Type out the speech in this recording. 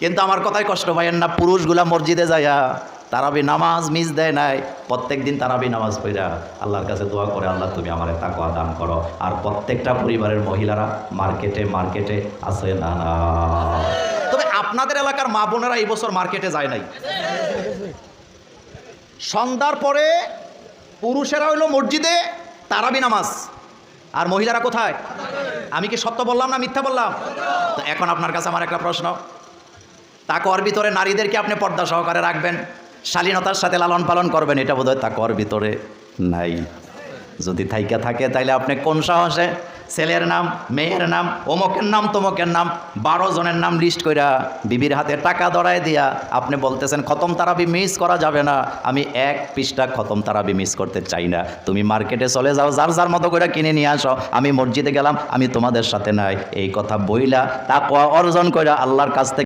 কিন্তু আমার কথায় কষ্ট পাইয়েন না, পুরুষগুলা মসজিদে যায়া তারাবি নামাজ মিস দেয় নাই, প্রত্যেক দিন তারাবি নামাজ পড়া আল্লাহর কাছে দোয়া করে, আল্লাহ তুমি আমার তাকওয়া দান করো। আর প্রত্যেকটা পরিবারের মহিলারা মার্কেটে আছে না না? তবে আপনাদের এলাকার মা বোনেরা এই বছর মার্কেটে যায় নাই। সন্ধ্যার পরে পুরুষেরা হইলো মসজিদে তারাবি নামাজ, আর মহিলারা কোথায়? আমি কি সত্য বললাম না মিথ্যা বললাম? তো এখন আপনার কাছে আমার একটা প্রশ্ন, তাকওয়ার ভিতরে নারীদেরকে আপনি পর্দা সহকারে রাখবেন, শালীনতার সাথে লালন পালন করবেন, এটা বোধহয় তাকওয়ার ভিতরে নাই। যদি থাইকা থাকে তাইলে আপনি কোন সাহসে ছেলের নাম, মেয়ের নাম, অমকের নাম, তমকের নাম, 12 জনের নাম লিস্ট কইরা বিবির হাতে টাকা ধরায় দিয়া আপনি বলতেছেন খতম তারাবি মিস করা যাবে না? আমি 1 পৃষ্ঠা খতম তারাবি মিস করতে চাই না। তুমি মার্কেটে চলে যাও, যার যার মতো করে কিনে নিয়ে আসো, আমি মসজিদে গেলাম, আমি তোমাদের সাথে নাই। এই কথা বইলা তাকওয়া অর্জন কইরা আল্লাহর কাছ থেকে